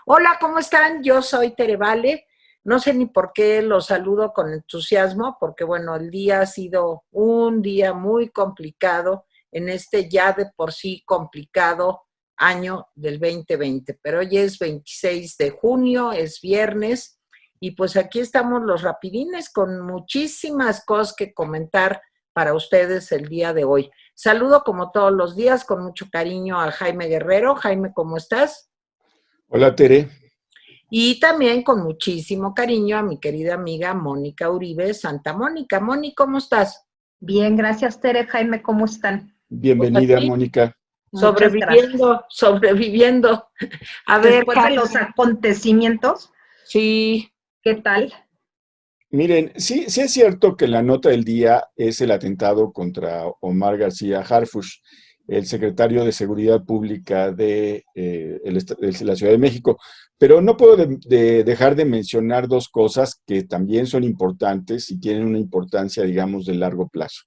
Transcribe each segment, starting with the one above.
Hola, ¿cómo están? Yo soy Tere Vale. No sé ni por qué los saludo con entusiasmo, porque bueno, el día ha sido un día muy complicado en este ya de por sí complicado año del 2020. Pero hoy es 26 de junio, es viernes, y pues aquí estamos los rapidines con muchísimas cosas que comentar para ustedes el día de hoy. Saludo como todos los días con mucho cariño a Jaime Guerrero. Jaime, ¿cómo estás? Hola Tere, Y también con muchísimo cariño a mi querida amiga Mónica Uribe, Santa Mónica. Moni, ¿cómo estás? Bien, gracias Tere, Jaime, ¿cómo están? Pues bienvenida aquí, Mónica. Muchas gracias. sobreviviendo. A ver, Después de los Jaime, acontecimientos, sí, ¿qué tal? Miren, sí es cierto que la nota del día es el atentado contra Omar García Harfuch, el secretario de Seguridad Pública de la Ciudad de México, pero no puedo dejar de mencionar dos cosas que también son importantes y tienen una importancia, digamos, de largo plazo.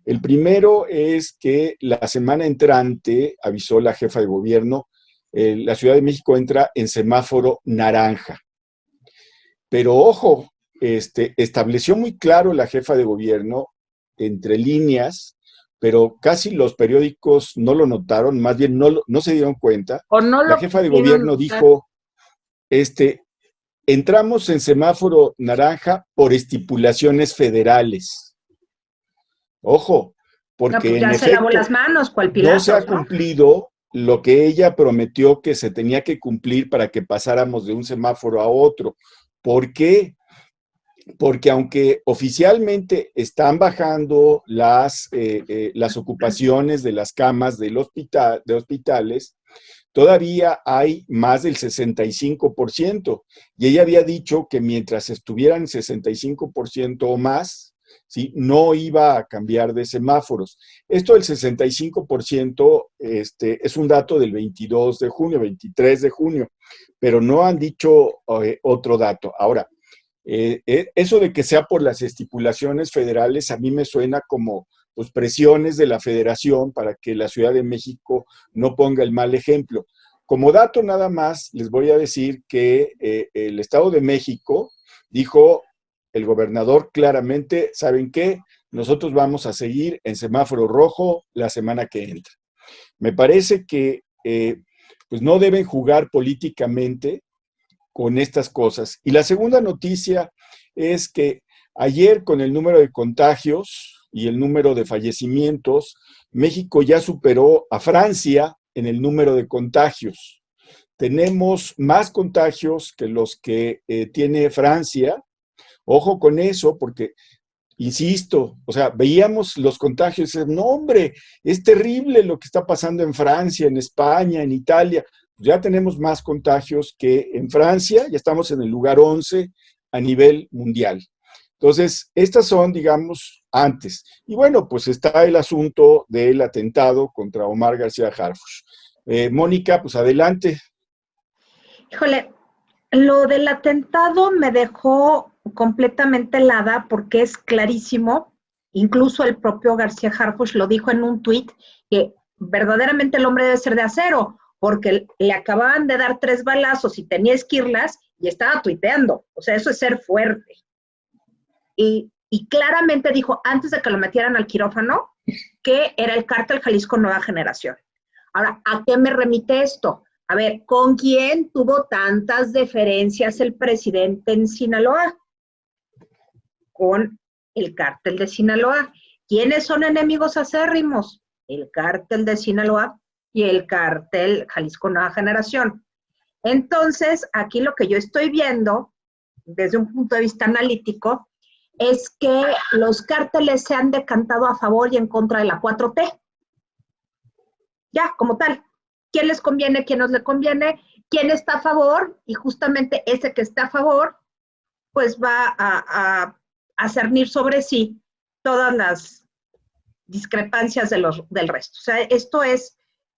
El primero es que la semana entrante, avisó la jefa de gobierno, la Ciudad de México entra en semáforo naranja. Pero ojo, estableció muy claro la jefa de gobierno, entre líneas, pero casi los periódicos no lo notaron, más bien no se dieron cuenta. o no La lo jefa de quisieron gobierno notar. dijo, entramos en semáforo naranja por estipulaciones federales. Ojo, No, porque pues en ya se lavó las efecto manos, cual no se ha Pilatos, ¿no? cumplido lo que ella prometió que se tenía que cumplir para que pasáramos de un semáforo a otro. ¿Por qué? Porque aunque oficialmente están bajando las ocupaciones de las camas de hospitales, todavía hay más del 65%. Y ella había dicho que mientras estuvieran 65% o más, ¿sí? No iba a cambiar de semáforos. Esto del 65% es un dato del 22 de junio, 23 de junio, pero no han dicho otro dato. Ahora, eso de que sea por las estipulaciones federales a mí me suena como pues, presiones de la federación para que la Ciudad de México no ponga el mal ejemplo. Como dato nada más, les voy a decir que el Estado de México dijo, el gobernador claramente, ¿saben qué? Nosotros vamos a seguir en semáforo rojo la semana que entra. Me parece que pues no deben jugar políticamente con estas cosas. Y la segunda noticia es que ayer con el número de contagios y el número de fallecimientos, México ya superó a Francia en el número de contagios. Tenemos más contagios que los que tiene Francia. Ojo con eso, porque insisto, o sea, veíamos los contagios y decíamos, no hombre, es terrible lo que está pasando en Francia, en España, en Italia. Ya tenemos más contagios que en Francia, ya estamos en el lugar 11 a nivel mundial. Entonces, estas son, digamos, antes. Y bueno, pues está el asunto del atentado contra Omar García Harfuch. Mónica, pues adelante. Híjole, lo del atentado me dejó completamente helada porque es clarísimo, incluso el propio García Harfuch lo dijo en un tuit, que verdaderamente el hombre debe ser de acero, porque le acababan de dar 3 balazos y tenía esquirlas y estaba tuiteando. O sea, eso es ser fuerte. Y claramente dijo, antes de que lo metieran al quirófano, que era el cártel Jalisco Nueva Generación. Ahora, ¿a qué me remite esto? A ver, ¿con quién tuvo tantas deferencias el presidente en Sinaloa? Con el cártel de Sinaloa. ¿Quiénes son enemigos acérrimos? El cártel de Sinaloa y el cártel Jalisco Nueva Generación. Entonces, aquí lo que yo estoy viendo, desde un punto de vista analítico, es que los cárteles se han decantado a favor y en contra de la 4T. Ya, como tal. ¿Quién les conviene, quién no les conviene? ¿Quién está a favor? Y justamente ese que está a favor, pues va a cernir sobre sí todas las discrepancias del resto. O sea, esto es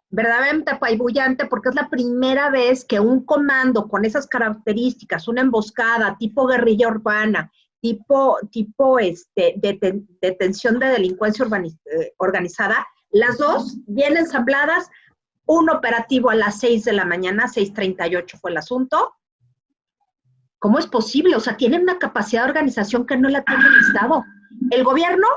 verdaderamente apabullante porque es la primera vez que un comando con esas características, una emboscada tipo guerrilla urbana, tipo detención de delincuencia organizada, las dos bien ensambladas un operativo a las 6 de la mañana, 6:38 fue el asunto. ¿Cómo es posible? O sea, tienen una capacidad de organización que no la tiene el Estado. El gobierno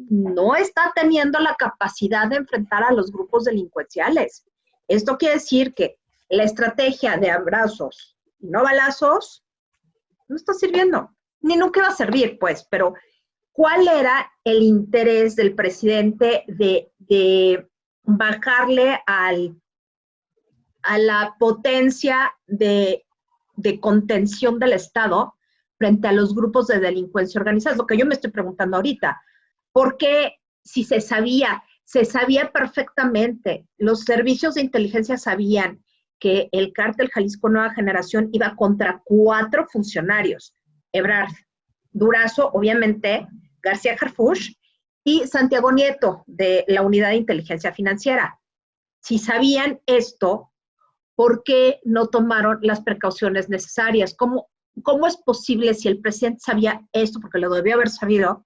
no está teniendo la capacidad de enfrentar a los grupos delincuenciales. Esto quiere decir que la estrategia de abrazos y no balazos no está sirviendo. Ni nunca va a servir, pues, pero ¿cuál era el interés del presidente de bajarle a la potencia de contención del Estado frente a los grupos de delincuencia organizada? Es lo que yo me estoy preguntando ahorita. Porque si se sabía perfectamente, los servicios de inteligencia sabían que el cártel Jalisco Nueva Generación iba contra 4 funcionarios: Ebrard, Durazo, obviamente, García Harfuch y Santiago Nieto, de la Unidad de Inteligencia Financiera. Si sabían esto, ¿por qué no tomaron las precauciones necesarias? ¿Cómo es posible, si el presidente sabía esto, porque lo debió haber sabido,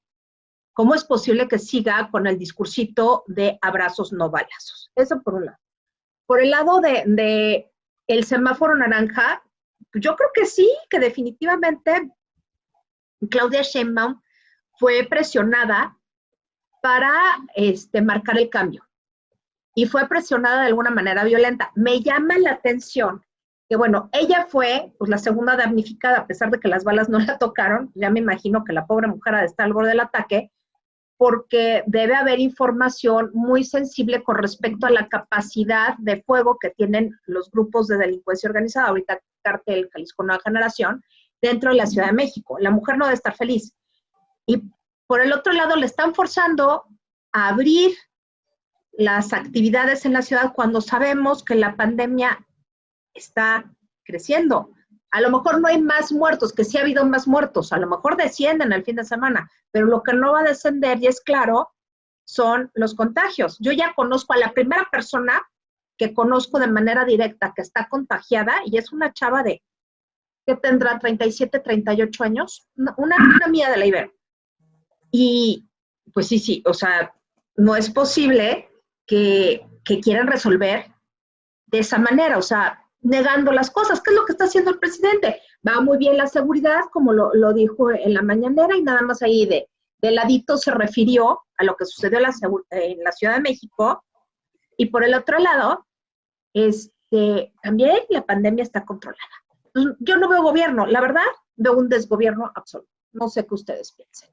cómo es posible que siga con el discursito de abrazos no balazos? Eso por un lado. Por el lado de el semáforo naranja, yo creo que sí, que definitivamente Claudia Sheinbaum fue presionada para marcar el cambio. Y fue presionada de alguna manera violenta. Me llama la atención que, bueno, ella fue pues la segunda damnificada, a pesar de que las balas no la tocaron. Ya me imagino que la pobre mujer ha de estar al borde del ataque, porque debe haber información muy sensible con respecto a la capacidad de fuego que tienen los grupos de delincuencia organizada, ahorita Cártel Jalisco Nueva Generación, dentro de la Ciudad de México. La mujer no debe estar feliz. Y por el otro lado, le están forzando a abrir las actividades en la ciudad cuando sabemos que la pandemia está creciendo. A lo mejor no hay más muertos, que sí ha habido más muertos, a lo mejor descienden el fin de semana, pero lo que no va a descender, y es claro, son los contagios. Yo ya conozco a la primera persona que conozco de manera directa que está contagiada, y es una chava de, ¿qué tendrá? 37, 38 años, una amiga de la Ibero. Y pues sí, o sea, no es posible que quieran resolver de esa manera, o sea, negando las cosas. ¿Qué es lo que está haciendo el presidente? Va muy bien la seguridad, como lo dijo en la mañanera, y nada más ahí de ladito se refirió a lo que sucedió en la Ciudad de México. Y por el otro lado, también la pandemia está controlada. Entonces, yo no veo gobierno, la verdad, veo un desgobierno absoluto. No sé qué ustedes piensen.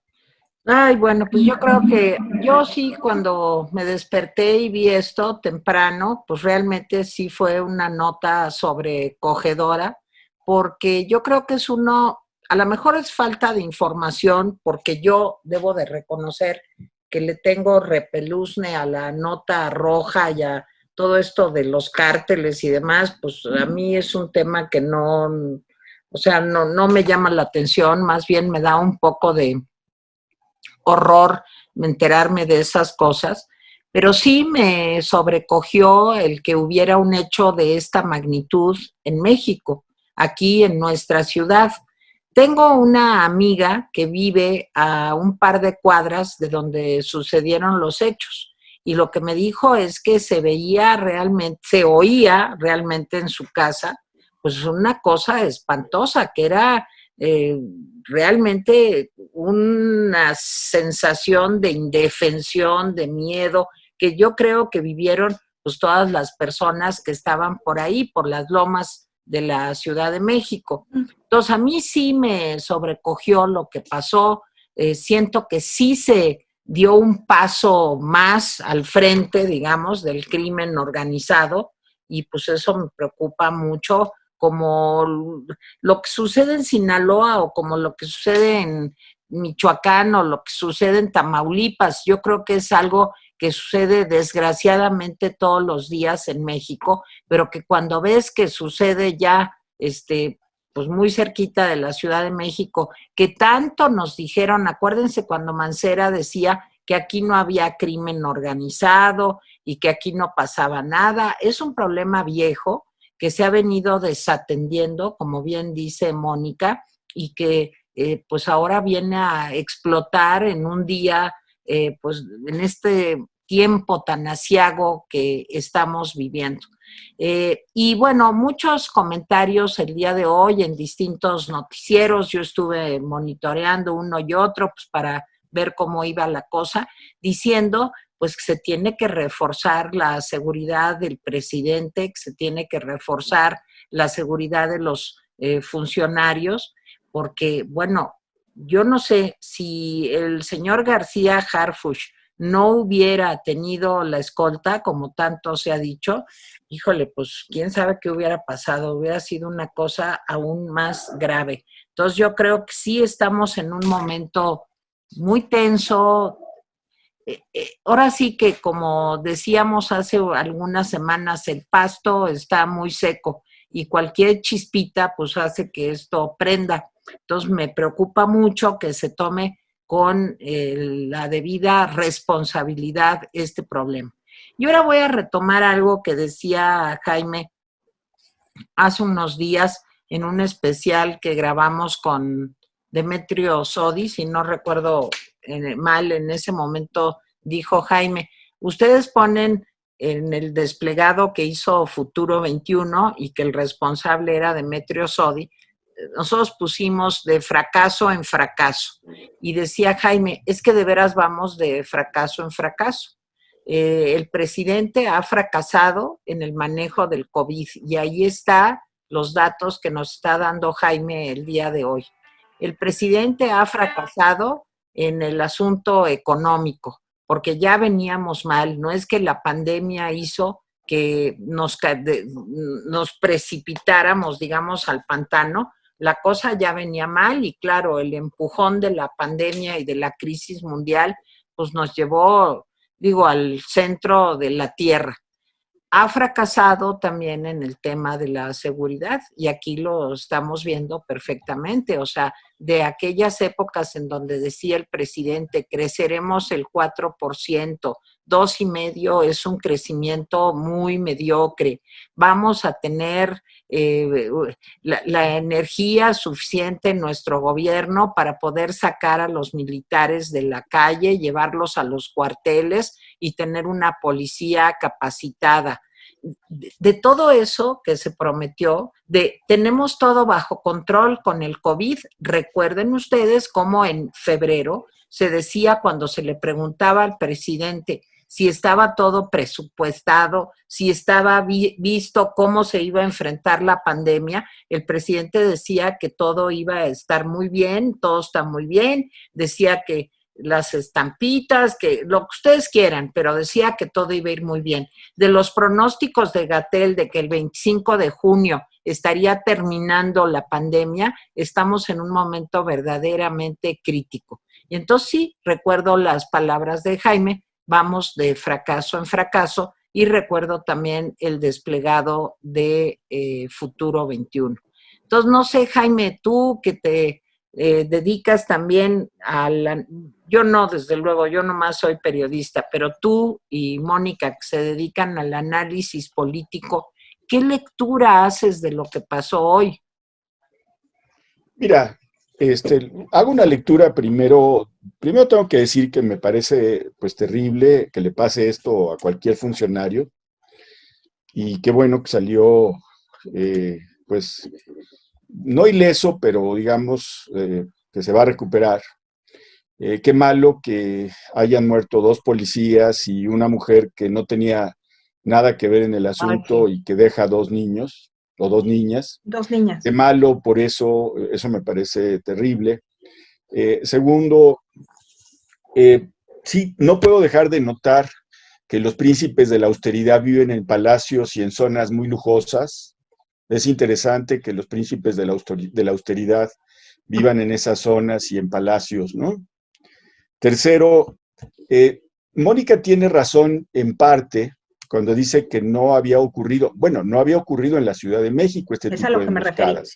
Ay, bueno, pues yo creo que yo sí, cuando me desperté y vi esto temprano, pues realmente sí fue una nota sobrecogedora, porque yo creo que a lo mejor es falta de información, porque yo debo de reconocer que le tengo repeluzne a la nota roja y a todo esto de los cárteles y demás. Pues a mí es un tema que no, o sea, no me llama la atención, más bien me da un poco de horror enterarme de esas cosas, pero sí me sobrecogió el que hubiera un hecho de esta magnitud en México, aquí en nuestra ciudad. Tengo una amiga que vive a un par de cuadras de donde sucedieron los hechos, y lo que me dijo es que se oía realmente en su casa, pues una cosa espantosa, que era realmente una sensación de indefensión, de miedo, que yo creo que vivieron pues todas las personas que estaban por ahí, por las lomas de la Ciudad de México. Entonces a mí sí me sobrecogió lo que pasó, siento que sí se dio un paso más al frente, digamos, del crimen organizado, y pues eso me preocupa mucho, como lo que sucede en Sinaloa o como lo que sucede en Michoacán o lo que sucede en Tamaulipas. Yo creo que es algo que sucede desgraciadamente todos los días en México, pero que cuando ves que sucede ya pues muy cerquita de la Ciudad de México, que tanto nos dijeron, acuérdense cuando Mancera decía que aquí no había crimen organizado y que aquí no pasaba nada. Es un problema viejo que se ha venido desatendiendo, como bien dice Mónica, y que pues ahora viene a explotar en un día, pues en este tiempo tan aciago que estamos viviendo. Y bueno, muchos comentarios el día de hoy en distintos noticieros. Yo estuve monitoreando uno y otro pues, para ver cómo iba la cosa, diciendo pues que se tiene que reforzar la seguridad del presidente, que se tiene que reforzar la seguridad de los funcionarios, porque, bueno, yo no sé si el señor García Harfuch no hubiera tenido la escolta, como tanto se ha dicho, híjole, pues quién sabe qué hubiera pasado, hubiera sido una cosa aún más grave. Entonces yo creo que sí estamos en un momento muy tenso. Ahora sí que, como decíamos hace algunas semanas, el pasto está muy seco y cualquier chispita pues hace que esto prenda. Entonces me preocupa mucho que se tome con la debida responsabilidad este problema. Y ahora voy a retomar algo que decía Jaime hace unos días en un especial que grabamos con Demetrio Sodi, si no recuerdo mal, en ese momento dijo Jaime, ustedes ponen en el desplegado que hizo Futuro 21 y que el responsable era Demetrio Sodi, nosotros pusimos de fracaso en fracaso. Y decía Jaime, es que de veras vamos de fracaso en fracaso. El presidente ha fracasado en el manejo del COVID y ahí está los datos que nos está dando Jaime el día de hoy. El presidente ha fracasado en el asunto económico, porque ya veníamos mal, no es que la pandemia hizo que nos precipitáramos, digamos, al pantano, la cosa ya venía mal y claro, el empujón de la pandemia y de la crisis mundial, pues nos llevó, digo, al centro de la tierra. Ha fracasado también en el tema de la seguridad y aquí lo estamos viendo perfectamente, o sea, de aquellas épocas en donde decía el presidente, creceremos el 4%, 2,5% es un crecimiento muy mediocre, vamos a tener la energía suficiente en nuestro gobierno para poder sacar a los militares de la calle, llevarlos a los cuarteles y tener una policía capacitada. De todo eso que se prometió, de tenemos todo bajo control con el COVID, recuerden ustedes cómo en febrero se decía cuando se le preguntaba al presidente si estaba todo presupuestado, si estaba visto cómo se iba a enfrentar la pandemia, el presidente decía que todo iba a estar muy bien, todo está muy bien, decía que las estampitas, que lo que ustedes quieran, pero decía que todo iba a ir muy bien. De los pronósticos de Gatell de que el 25 de junio estaría terminando la pandemia, estamos en un momento verdaderamente crítico. Y entonces sí, recuerdo las palabras de Jaime, vamos de fracaso en fracaso, y recuerdo también el desplegado de Futuro 21. Entonces, no sé, Jaime, tú que te dedicas también a la... Yo no, desde luego, yo nomás soy periodista, pero tú y Mónica, que se dedican al análisis político, ¿qué lectura haces de lo que pasó hoy? Mira, hago una lectura primero. Primero tengo que decir que me parece pues terrible que le pase esto a cualquier funcionario y qué bueno que salió pues no ileso, pero digamos que se va a recuperar. Qué malo que hayan muerto 2 policías y una mujer que no tenía nada que ver en el asunto y que deja 2 niños o 2 niñas. 2 niñas. Qué malo, por eso me parece terrible. Segundo, sí, no puedo dejar de notar que los príncipes de la austeridad viven en palacios y en zonas muy lujosas. Es interesante que los príncipes de la austeridad vivan en esas zonas y en palacios, ¿no? Tercero, Mónica tiene razón en parte cuando dice que no había ocurrido, bueno, no había ocurrido en la Ciudad de México este tipo de emboscadas,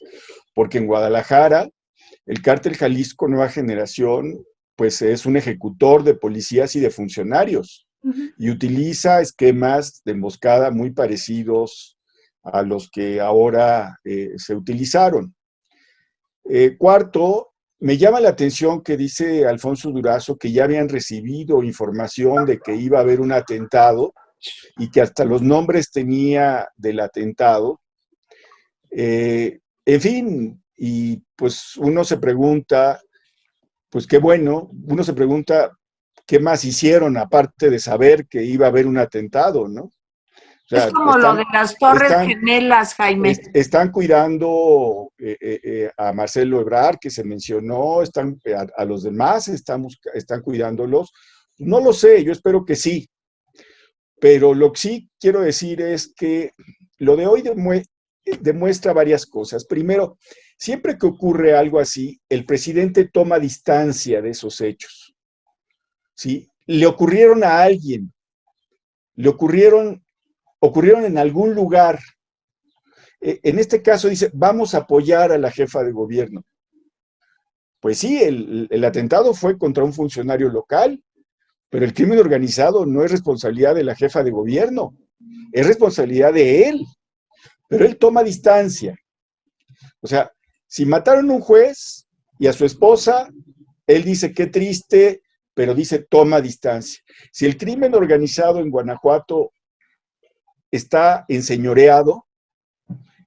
porque en Guadalajara el cártel Jalisco Nueva Generación pues es un ejecutor de policías y de funcionarios y utiliza esquemas de emboscada muy parecidos a los que ahora se utilizaron. Cuarto, me llama la atención que dice Alfonso Durazo que ya habían recibido información de que iba a haber un atentado y que hasta los nombres tenía del atentado. En fin, y pues uno se pregunta, pues qué bueno, uno se pregunta qué más hicieron aparte de saber que iba a haber un atentado, ¿no? O Es sea, como lo de las Torres Gemelas, Jaime. están cuidando a Marcelo Ebrard, que se mencionó, a los demás están cuidándolos. No lo sé, yo espero que sí, pero lo que sí quiero decir es que lo de hoy demuestra varias cosas. Primero, siempre que ocurre algo así, el presidente toma distancia de esos hechos, ¿sí? Le ocurrieron a alguien, ocurrieron en algún lugar. En este caso dice, vamos a apoyar a la jefa de gobierno. Pues sí, el atentado fue contra un funcionario local, pero el crimen organizado no es responsabilidad de la jefa de gobierno, es responsabilidad de él, pero él toma distancia. O sea, si mataron a un juez y a su esposa, él dice qué triste, pero dice toma distancia. Si el crimen organizado en Guanajuato está enseñoreado,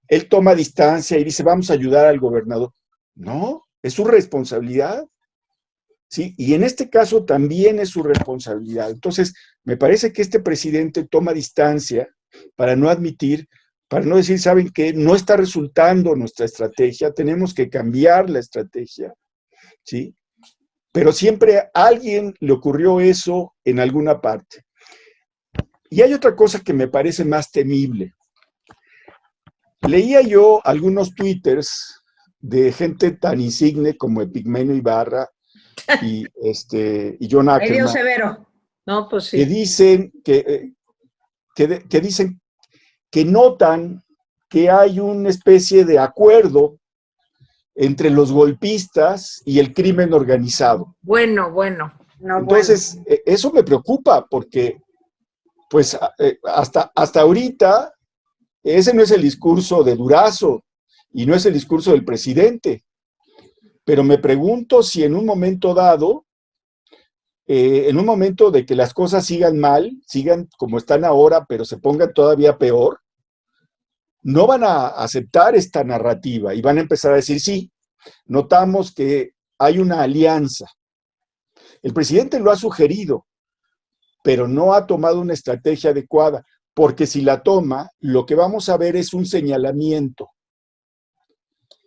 él toma distancia y dice vamos a ayudar al gobernador. No, es su responsabilidad. ¿Sí? Y en este caso también es su responsabilidad. Entonces, me parece que este presidente toma distancia para no admitir, para no decir, ¿saben qué? No está resultando nuestra estrategia, tenemos que cambiar la estrategia, ¿sí? Pero siempre a alguien le ocurrió eso en alguna parte. Y hay otra cosa que me parece más temible. Leía yo algunos twitters de gente tan insigne como Epigmenio Ibarra, y John Medio Ackerman, severo. No, pues que sí. dicen que notan que hay una especie de acuerdo entre los golpistas y el crimen organizado. Bueno. Entonces, eso me preocupa porque, pues, hasta ahorita, ese no es el discurso de Durazo y no es el discurso del presidente. Pero me pregunto si en un momento dado, en un momento de que las cosas sigan mal, sigan como están ahora, pero se pongan todavía peor, no van a aceptar esta narrativa y van a empezar a decir, sí, notamos que hay una alianza. El presidente lo ha sugerido, pero no ha tomado una estrategia adecuada, porque si la toma, lo que vamos a ver es un señalamiento.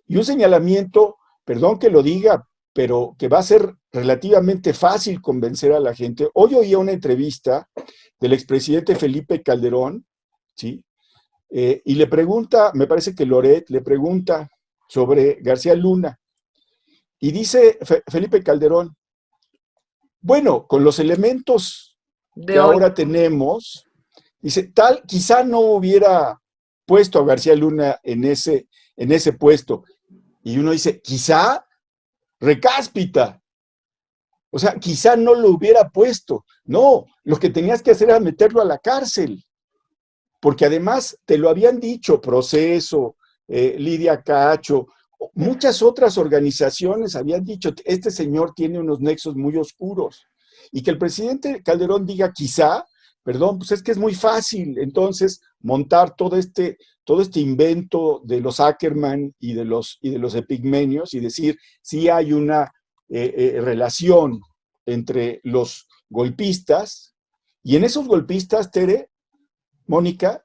Y un señalamiento, perdón que lo diga, pero que va a ser relativamente fácil convencer a la gente. Hoy oía una entrevista del expresidente Felipe Calderón, ¿sí? Y le pregunta, me parece que Loret le pregunta sobre García Luna. Y dice Felipe Calderón, bueno, con los elementos que ahora tenemos, dice, quizá no hubiera puesto a García Luna en ese puesto. Y uno dice, quizá, recáspita. O sea, quizá no lo hubiera puesto. No, lo que tenías que hacer era meterlo a la cárcel. Porque además te lo habían dicho, Proceso, Lidia Cacho, muchas otras organizaciones habían dicho, este señor tiene unos nexos muy oscuros. Y que el presidente Calderón diga quizá, perdón, pues es que es muy fácil entonces montar todo este invento de los Ackerman y de los epigmenios y decir sí hay una relación entre los golpistas y en esos golpistas, Tere, Mónica,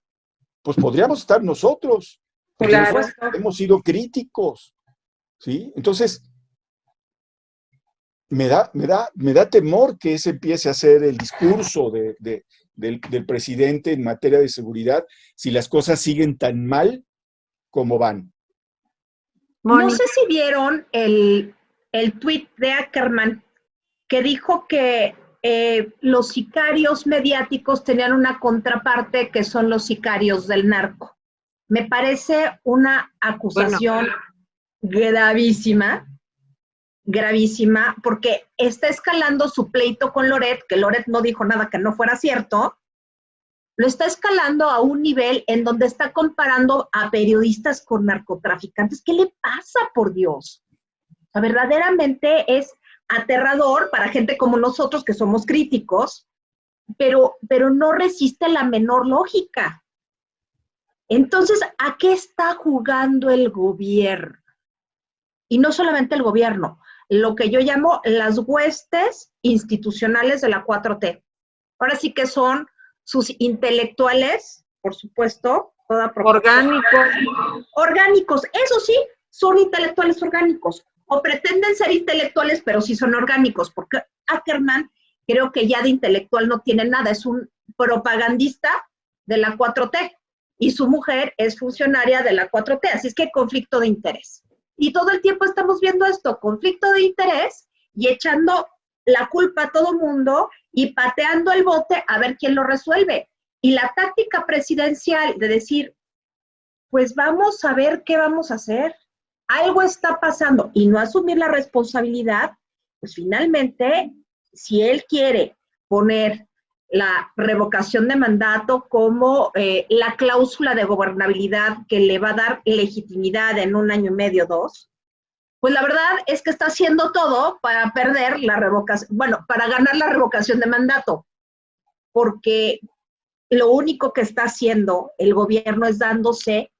pues podríamos estar nosotros, porque Claro. nosotros hemos sido críticos, ¿sí? Entonces, me da temor que ese empiece a ser el discurso del presidente en materia de seguridad si las cosas siguen tan mal como van. No sé si vieron el tuit de Ackerman que dijo que los sicarios mediáticos tenían una contraparte que son los sicarios del narco. Me parece una acusación gravísima, porque está escalando su pleito con Loret, que Loret no dijo nada que no fuera cierto, lo está escalando a un nivel en donde está comparando a periodistas con narcotraficantes. ¿Qué le pasa, por Dios? O sea, verdaderamente es aterrador para gente como nosotros que somos críticos pero no resiste la menor lógica. Entonces, ¿a qué está jugando el gobierno? Y no solamente el gobierno, lo que yo llamo las huestes institucionales de la 4T. Ahora sí que son sus intelectuales, por supuesto, orgánicos, eso sí, son intelectuales orgánicos, o pretenden ser intelectuales, pero sí son orgánicos, porque Ackerman creo que ya de intelectual no tiene nada, es un propagandista de la 4T, y su mujer es funcionaria de la 4T, así es que hay conflicto de interés. Y todo el tiempo estamos viendo esto, conflicto de interés, y echando la culpa a todo mundo y pateando el bote a ver quién lo resuelve. Y la táctica presidencial de decir, pues vamos a ver qué vamos a hacer, algo está pasando, y no asumir la responsabilidad, pues finalmente, si él quiere poner la revocación de mandato como la cláusula de gobernabilidad que le va a dar legitimidad en 1 año y medio, 2, pues la verdad es que está haciendo todo para perder la revocación, bueno, para ganar la revocación de mandato, porque lo único que está haciendo el gobierno es dándose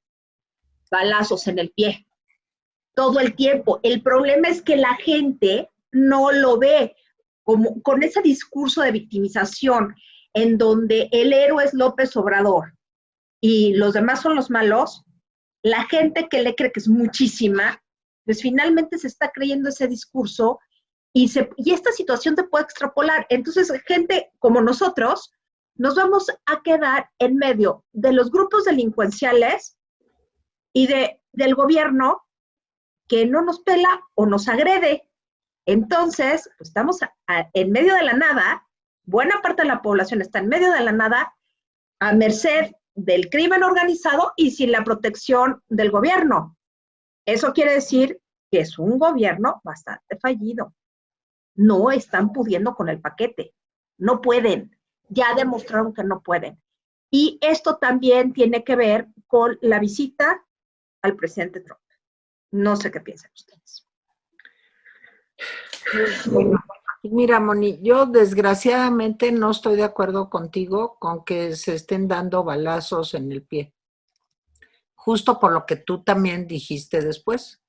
balazos en el pie todo el tiempo. El problema es que la gente no lo ve como con ese discurso de victimización en donde el héroe es López Obrador y los demás son los malos. La gente que le cree que es muchísima, pues finalmente se está creyendo ese discurso y esta situación te puede extrapolar. Entonces, gente como nosotros, nos vamos a quedar en medio de los grupos delincuenciales y del gobierno que no nos pela o nos agrede. Entonces, pues estamos en medio de la nada, buena parte de la población está en medio de la nada, a merced del crimen organizado y sin la protección del gobierno. Eso quiere decir que es un gobierno bastante fallido. No están pudiendo con el paquete, no pueden, ya demostraron que no pueden. Y esto también tiene que ver con la visita al presidente Trump. No sé qué piensan ustedes. Bueno, mira, Moni, yo desgraciadamente no estoy de acuerdo contigo con que se estén dando balazos en el pie. Justo por lo que tú también dijiste después.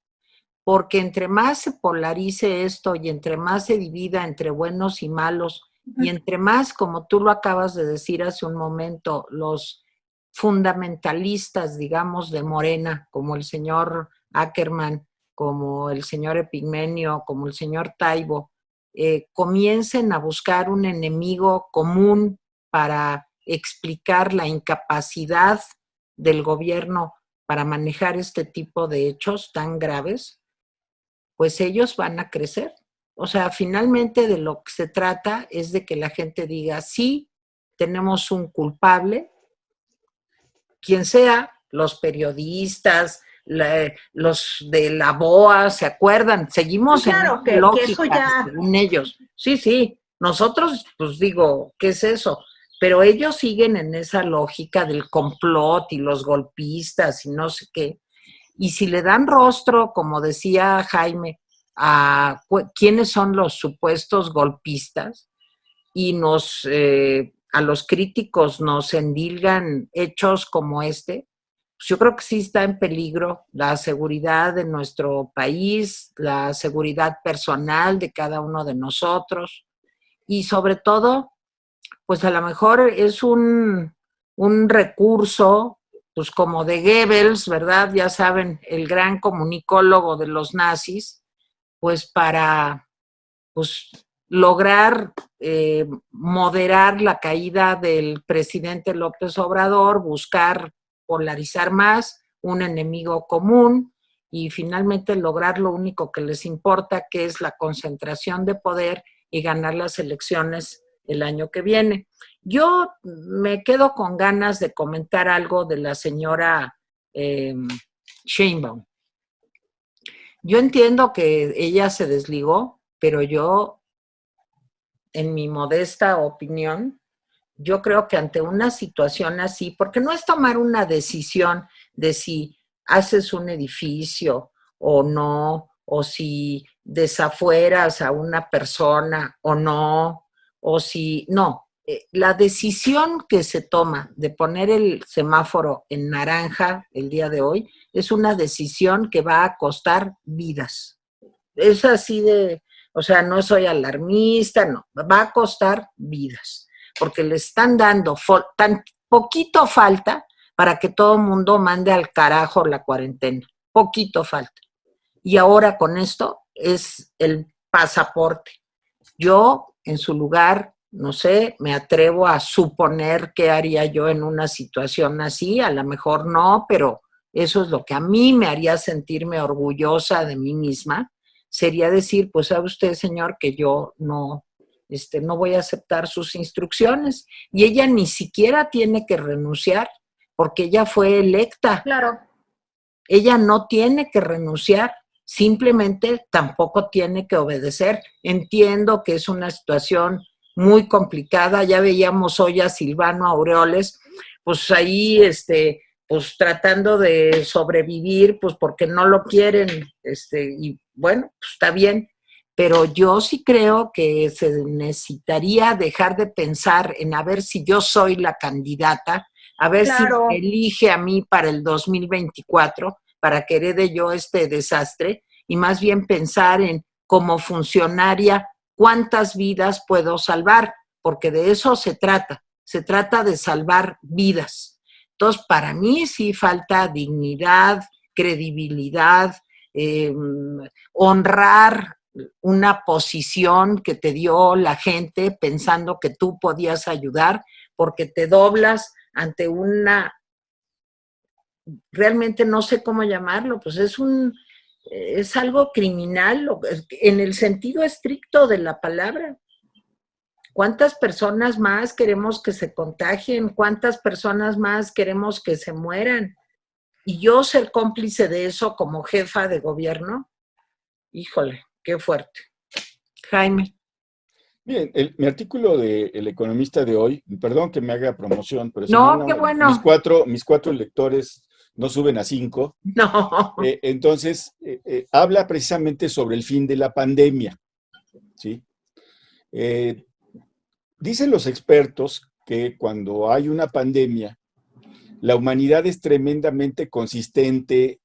Porque entre más se polarice esto y entre más se divida entre buenos y malos, y entre más, como tú lo acabas de decir hace un momento, los fundamentalistas, digamos, de Morena, como el señor Ackerman, como el señor Epigmenio, como el señor Taibo, comiencen a buscar un enemigo común para explicar la incapacidad del gobierno para manejar este tipo de hechos tan graves, pues ellos van a crecer. O sea, finalmente de lo que se trata es de que la gente diga, sí, tenemos un culpable, quien sea, los periodistas, los de la BOA, ¿se acuerdan? Seguimos claro, en lógica, que eso ya... según ellos. Sí, sí, nosotros, pues digo, ¿qué es eso? Pero ellos siguen en esa lógica del complot y los golpistas y no sé qué. Y si le dan rostro, como decía Jaime, a quiénes son los supuestos golpistas y a los críticos nos endilgan hechos como este, pues yo creo que sí está en peligro la seguridad de nuestro país, la seguridad personal de cada uno de nosotros y sobre todo, pues a lo mejor es un recurso, pues como de Goebbels, ¿verdad? Ya saben, el gran comunicólogo de los nazis, pues para pues, lograr moderar la caída del presidente López Obrador, buscar polarizar más, un enemigo común y finalmente lograr lo único que les importa, que es la concentración de poder y ganar las elecciones el año que viene. Yo me quedo con ganas de comentar algo de la señora Sheinbaum. Yo entiendo que ella se desligó, pero yo, en mi modesta opinión, yo creo que ante una situación así, porque no es tomar una decisión de si haces un edificio o no, o si desafueras a una persona o no, o si, no, la decisión que se toma de poner el semáforo en naranja el día de hoy es una decisión que va a costar vidas. Es así de, o sea, no soy alarmista, no, va a costar vidas, porque le están dando tan poquito falta para que todo el mundo mande al carajo la cuarentena, poquito falta. Y ahora con esto es el pasaporte. Yo, en su lugar, no sé, me atrevo a suponer qué haría yo en una situación así, a lo mejor no, pero eso es lo que a mí me haría sentirme orgullosa de mí misma, sería decir, pues sabe usted, señor, que yo no voy a aceptar sus instrucciones. Y ella ni siquiera tiene que renunciar, porque ella fue electa. Claro. Ella no tiene que renunciar, simplemente tampoco tiene que obedecer. Entiendo que es una situación muy complicada. Ya veíamos hoy a Silvano Aureoles, pues ahí, pues tratando de sobrevivir, pues porque no lo quieren, y bueno, pues está bien. Pero yo sí creo que se necesitaría dejar de pensar en a ver si yo soy la candidata, a ver Claro. si me elige a mí para el 2024, para que herede yo este desastre, y más bien pensar en como funcionaria cuántas vidas puedo salvar, porque de eso se trata de salvar vidas. Entonces, para mí sí falta dignidad, credibilidad, honrar una posición que te dio la gente pensando que tú podías ayudar, porque te doblas ante una, realmente no sé cómo llamarlo, pues es algo criminal en el sentido estricto de la palabra. ¿Cuántas personas más queremos que se contagien? ¿Cuántas personas más queremos que se mueran? Y yo ser cómplice de eso como jefa de gobierno, híjole, qué fuerte. Jaime. Bien, mi artículo de El Economista de hoy, perdón que me haga promoción, pero si No, no, qué bueno. mis cuatro lectores no suben a 5. No. Entonces, habla precisamente sobre el fin de la pandemia, ¿sí? Dicen los expertos que cuando hay una pandemia, la humanidad es tremendamente consistente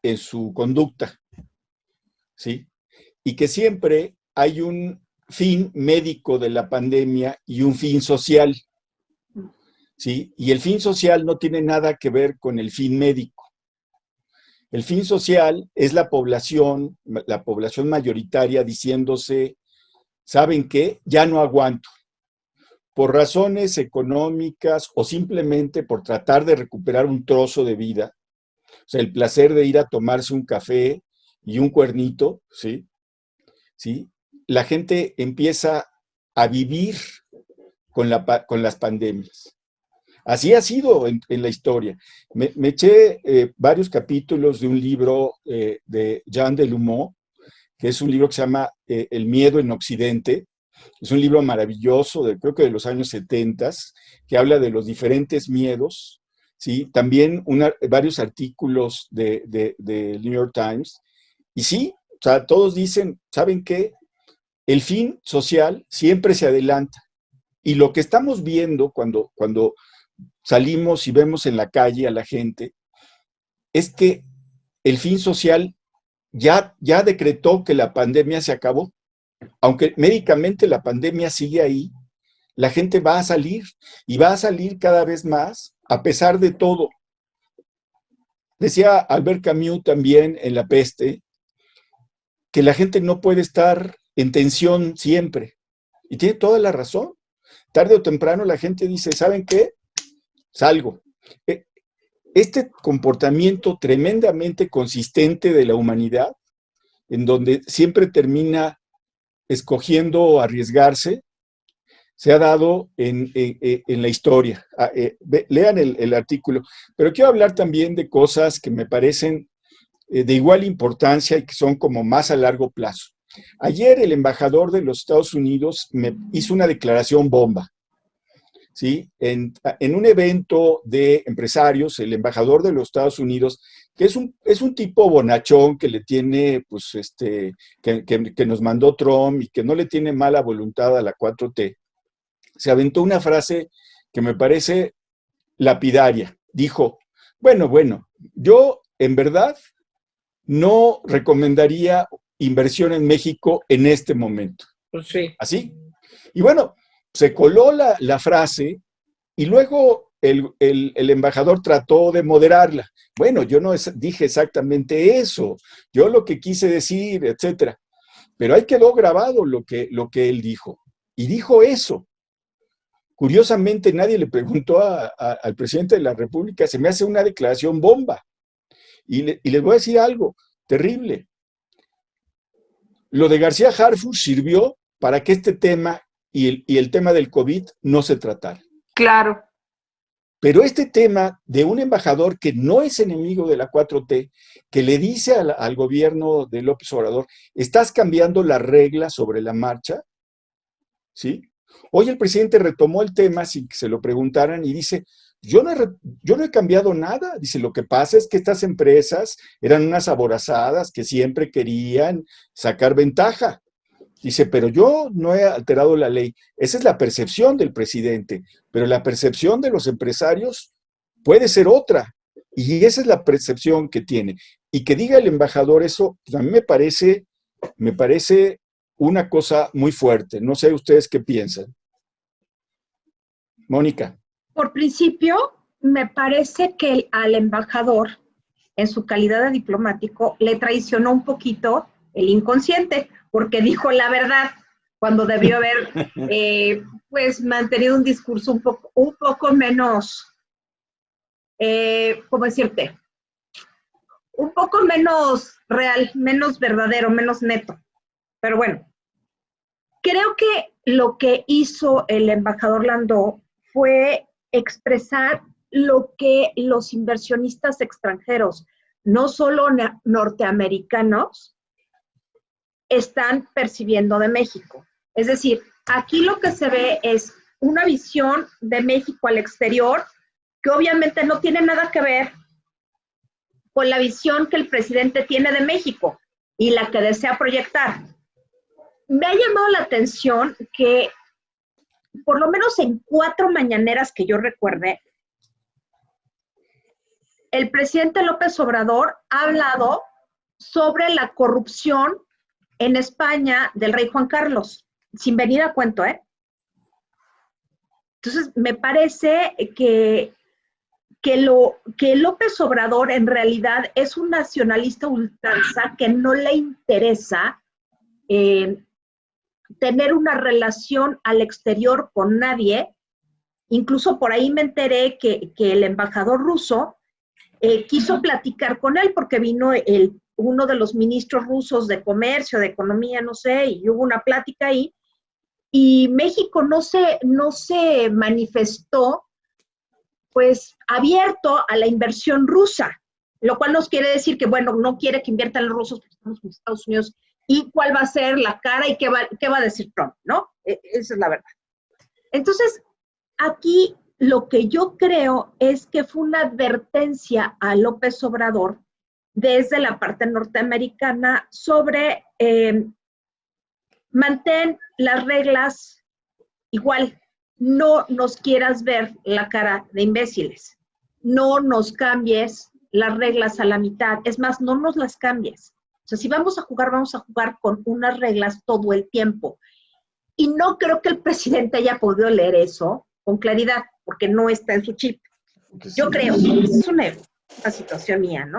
en su conducta, ¿sí? Y que siempre hay un fin médico de la pandemia y un fin social, ¿sí? Y el fin social no tiene nada que ver con el fin médico. El fin social es la población mayoritaria diciéndose, ¿saben qué? Ya no aguanto. Por razones económicas o simplemente por tratar de recuperar un trozo de vida, o sea, el placer de ir a tomarse un café y un cuernito, ¿sí? ¿Sí? La gente empieza a vivir con las pandemias. Así ha sido en la historia. Me eché varios capítulos de un libro de Jean Delumeau, que es un libro que se llama El miedo en Occidente. Es un libro maravilloso, creo que de los años 70, que habla de los diferentes miedos, ¿sí? También varios artículos de New York Times. Y sí, o sea, todos dicen, ¿saben qué? El fin social siempre se adelanta. Y lo que estamos viendo cuando salimos y vemos en la calle a la gente es que el fin social ya decretó que la pandemia se acabó. Aunque médicamente la pandemia sigue ahí, la gente va a salir y va a salir cada vez más a pesar de todo. Decía Albert Camus también en La peste que la gente no puede estar en tensión siempre. Y tiene toda la razón. Tarde o temprano la gente dice, ¿saben qué? Salgo. Este comportamiento tremendamente consistente de la humanidad, en donde siempre termina escogiendo arriesgarse, se ha dado en la historia. Lean el artículo. Pero quiero hablar también de cosas que me parecen de igual importancia y que son como más a largo plazo. Ayer el embajador de los Estados Unidos me hizo una declaración bomba. ¿Sí? En un evento de empresarios, el embajador de los Estados Unidos, que es un tipo bonachón que le tiene, pues, que nos mandó Trump y que no le tiene mala voluntad a la 4T, se aventó una frase que me parece lapidaria. Dijo, bueno, yo en verdad no recomendaría inversión en México en este momento. Pues sí. Así. Y bueno, se coló la frase y luego el embajador trató de moderarla. Bueno, yo no dije exactamente eso, yo lo que quise decir, etcétera. Pero ahí quedó grabado lo que él dijo. Y dijo eso. Curiosamente, nadie le preguntó al presidente de la República, se me hace una declaración bomba. Y les voy a decir algo terrible. Lo de García Harfuch sirvió para que este tema y el tema del COVID no se tratara. Claro. Pero este tema de un embajador que no es enemigo de la 4T, que le dice al gobierno de López Obrador, estás cambiando las reglas sobre la marcha, ¿sí? Hoy el presidente retomó el tema sin que se lo preguntaran y dice, yo no he cambiado nada. Dice, lo que pasa es que estas empresas eran unas aborazadas que siempre querían sacar ventaja. Dice, pero yo no he alterado la ley. Esa es la percepción del presidente, pero la percepción de los empresarios puede ser otra. Y esa es la percepción que tiene. Y que diga el embajador eso, pues a mí me parece una cosa muy fuerte. No sé ustedes qué piensan. Mónica. Por principio, me parece que al embajador, en su calidad de diplomático, le traicionó un poquito el inconsciente, porque dijo la verdad cuando debió haber pues mantenido un discurso un poco menos, ¿cómo decirte? Un poco menos real, menos verdadero, menos neto. Pero bueno, creo que lo que hizo el embajador Landó fue expresar lo que los inversionistas extranjeros, no solo norteamericanos, están percibiendo de México. Es decir, aquí lo que se ve es una visión de México al exterior que obviamente no tiene nada que ver con la visión que el presidente tiene de México y la que desea proyectar. Me ha llamado la atención que por lo menos en 4 mañaneras que yo recuerde, el presidente López Obrador ha hablado sobre la corrupción en España del rey Juan Carlos, sin venir a cuento, ¿eh? Entonces, me parece que López Obrador en realidad es un nacionalista ultranza que no le interesa tener una relación al exterior con nadie. Incluso por ahí me enteré que el embajador ruso quiso platicar con él porque vino uno de los ministros rusos de comercio, de economía, no sé, y hubo una plática ahí, y México no se manifestó pues abierto a la inversión rusa, lo cual nos quiere decir que, bueno, no quiere que inviertan los rusos porque estamos en Estados Unidos, y cuál va a ser la cara y qué va a decir Trump, ¿no? Esa es la verdad. Entonces, aquí lo que yo creo es que fue una advertencia a López Obrador desde la parte norteamericana sobre mantén las reglas igual, no nos quieras ver la cara de imbéciles, no nos cambies las reglas a la mitad, es más, no nos las cambies. O sea, si vamos a jugar con unas reglas todo el tiempo. Y no creo que el presidente haya podido leer eso con claridad, porque no está en su chip. Yo creo, es una situación mía, ¿no?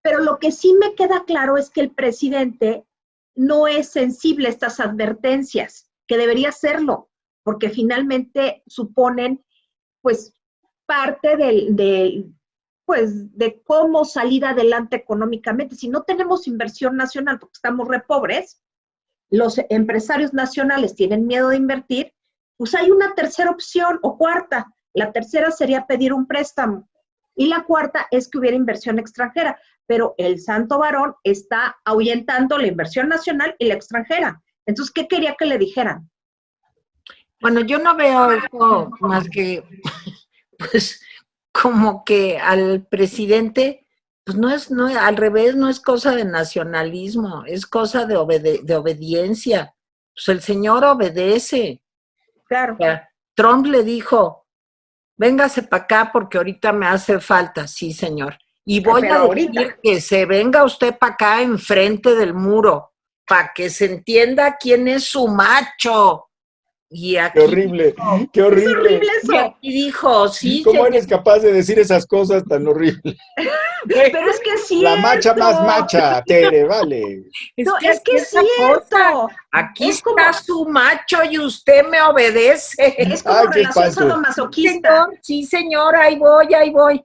Pero lo que sí me queda claro es que el presidente no es sensible a estas advertencias, que debería serlo, porque finalmente suponen, pues, parte de cómo salir adelante económicamente. Si no tenemos inversión nacional porque estamos re pobres, los empresarios nacionales tienen miedo de invertir, pues hay una tercera opción o cuarta. La tercera sería pedir un préstamo y la cuarta es que hubiera inversión extranjera, pero el santo varón está ahuyentando la inversión nacional y la extranjera. Entonces, ¿qué quería que le dijeran? Bueno, yo no veo eso más que, pues, como que al presidente, pues no, al revés, no es cosa de nacionalismo, es cosa de obediencia. Pues el señor obedece. Claro. Trump le dijo, véngase para acá porque ahorita me hace falta. Sí, señor. Y voy Pero a decir ahorita. que se venga usted para acá enfrente del muro, para que se entienda quién es su macho. Y aquí Qué horrible, qué Es horrible horrible. y eso. aquí dijo, sí, ¿Cómo señor. eres capaz de decir esas cosas tan horribles? Pero es que es cierto. La macha más macha, Tere, vale. No, que es que es esa cosa. cierto. Aquí Es está como, su macho y usted me obedece. es como Ay, qué relación espanto. sadomasoquista. Señor, sí, señor, ahí voy, ahí voy.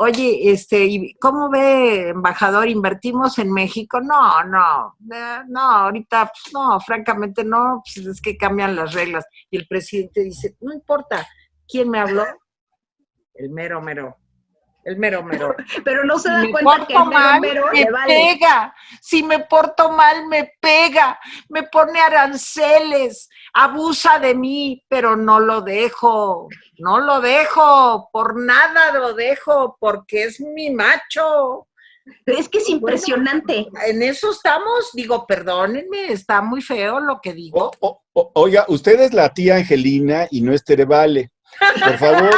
Oye, ¿y cómo ve, embajador? ¿Invertimos en México? No, ahorita, pues, no, francamente no, pues es que cambian las reglas. Y el presidente dice, no importa, ¿quién me habló? El mero mero. Pero no se Si da me cuenta que el porto mal, mero me le vale. pega. Si me porto mal, me pega. Me pone aranceles. Abusa de mí, pero no lo dejo. No lo dejo. Por nada lo dejo, porque es mi macho. Es que es impresionante. Bueno, en eso estamos. Digo, perdónenme, está muy feo lo que digo. Oiga, usted es la tía Angelina y no es Tere Vale. Por favor,